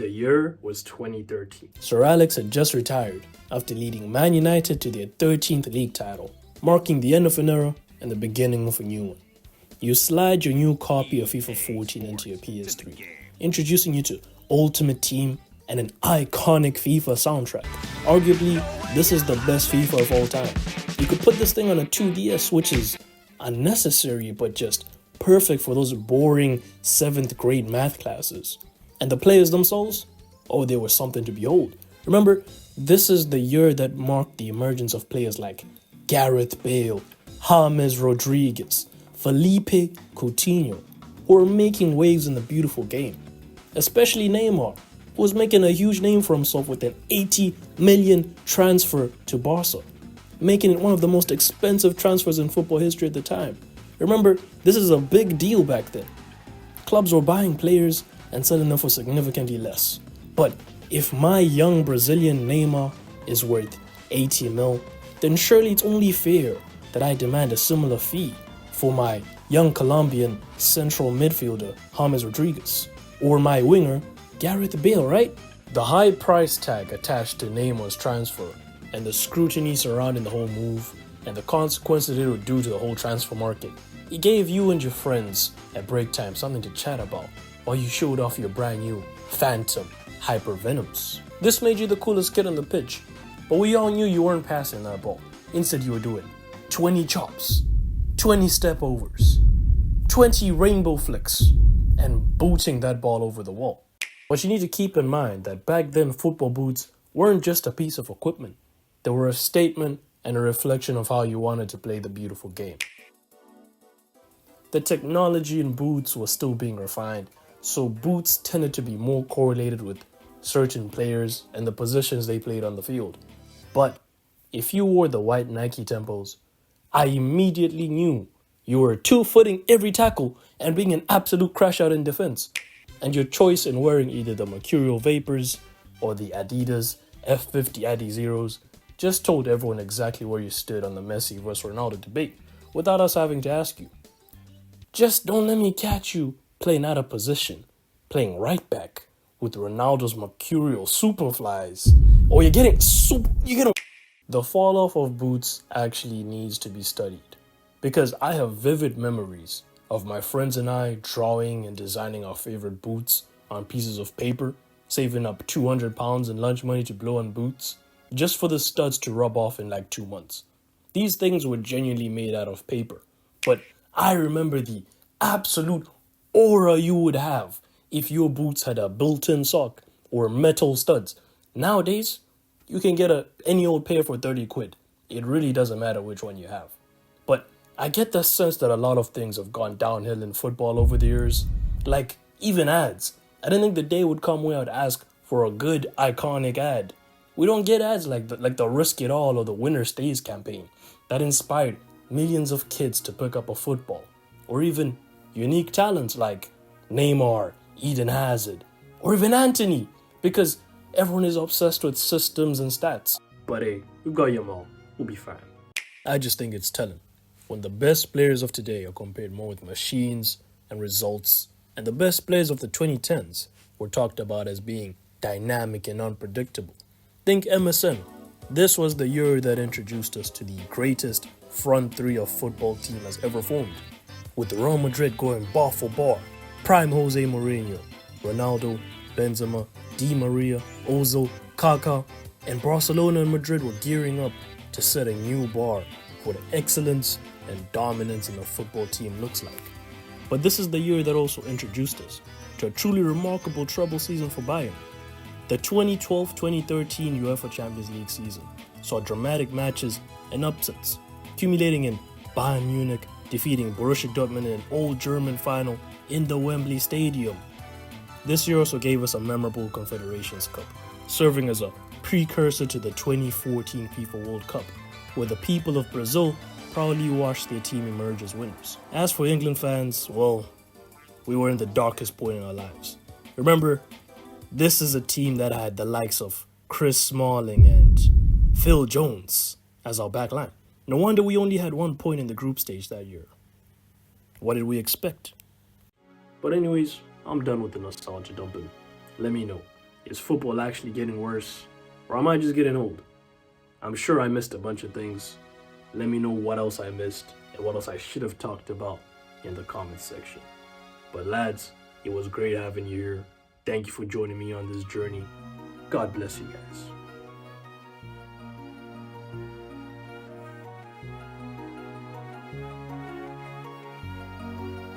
The year was 2013. Sir Alex had just retired after leading Man United to their 13th league title, marking the end of an era and the beginning of a new one. You slide your new copy of FIFA 14 into your PS3, introducing you to Ultimate Team and an iconic FIFA soundtrack. Arguably, this is the best FIFA of all time. You could put this thing on a 2DS, which is unnecessary but just perfect for those boring 7th grade math classes. And the players themselves? Oh, they were something to behold. Remember, this is the year that marked the emergence of players like Gareth Bale, James Rodriguez, Felipe Coutinho, who were making waves in the beautiful game. Especially Neymar, who was making a huge name for himself with an 80 million transfer to Barca, making it one of the most expensive transfers in football history at the time. Remember, this is a big deal back then. Clubs were buying players and selling them for significantly less. But if my young Brazilian Neymar is worth 80 mil, then surely it's only fair that I demand a similar fee for my young Colombian central midfielder James Rodriguez, or my winger Gareth Bale, right? The high price tag attached to Neymar's transfer and the scrutiny surrounding the whole move and the consequences it would do to the whole transfer market, it gave you and your friends at break time something to chat about while you showed off your brand new Phantom Hypervenoms. This made you the coolest kid on the pitch, but we all knew you weren't passing that ball. Instead, you were doing 20 chops, 20 step overs, 20 rainbow flicks, and booting that ball over the wall. But you need to keep in mind that back then football boots weren't just a piece of equipment. They were a statement and a reflection of how you wanted to play the beautiful game. The technology in boots was still being refined, so boots tended to be more correlated with certain players and the positions they played on the field. But if you wore the white Nike Tempos, I immediately knew you were two-footing every tackle and being an absolute crash out in defense. And your choice in wearing either the Mercurial Vapors or the Adidas F50 Adi Zeros just told everyone exactly where you stood on the Messi vs Ronaldo debate without us having to ask you. Just don't let me catch you playing out of position, playing right back with Ronaldo's Mercurial Superflies. Or you're getting The fall off of boots actually needs to be studied, because I have vivid memories of my friends and I drawing and designing our favorite boots on pieces of paper, saving up 200 pounds in lunch money to blow on boots, just for the studs to rub off in like 2 months. These things were genuinely made out of paper, but I remember the absolute aura you would have if your boots had a built-in sock or metal studs. Nowadays, you can get any old pair for 30 quid. It really doesn't matter which one you have. But I get the sense that a lot of things have gone downhill in football over the years. Like, even ads. I didn't think the day would come where I'd ask for a good, iconic ad. We don't get ads like the Risk It All or the Winner Stays campaign that inspired millions of kids to pick up a football. Or even unique talents like Neymar, Eden Hazard, or even Anthony, because everyone is obsessed with systems and stats. But hey, we've got your mom. We'll be fine. I just think it's telling when the best players of today are compared more with machines and results, and the best players of the 2010s were talked about as being dynamic and unpredictable. Think MSN. This was the year that introduced us to the greatest front three of football team has ever formed, with Real Madrid going bar for bar. Prime Jose Mourinho, Ronaldo, Benzema, Di Maria, Ozil, Kaka, and Barcelona and Madrid were gearing up to set a new bar for what excellence and dominance in a football team looks like. But this is the year that also introduced us to a truly remarkable treble season for Bayern. The 2012-2013 UEFA Champions League season saw dramatic matches and upsets, culminating in Bayern Munich defeating Borussia Dortmund in an old German final in the Wembley Stadium. This year also gave us a memorable Confederations Cup, serving as a precursor to the 2014 FIFA World Cup, where the people of Brazil proudly watched their team emerge as winners. As for England fans, well, we were in the darkest point in our lives. Remember, this is a team that had the likes of Chris Smalling and Phil Jones as our back line. No wonder we only had 1 point in the group stage that year. What did we expect? But anyways, I'm done with the nostalgia dumping. Let me know Is football actually getting worse? Or am I just getting old? I'm sure I missed a bunch of things. Let me know what else I missed and what else I should have talked about in the comments section. But lads, it was great having you here. Thank you for joining me on this journey. God bless you guys.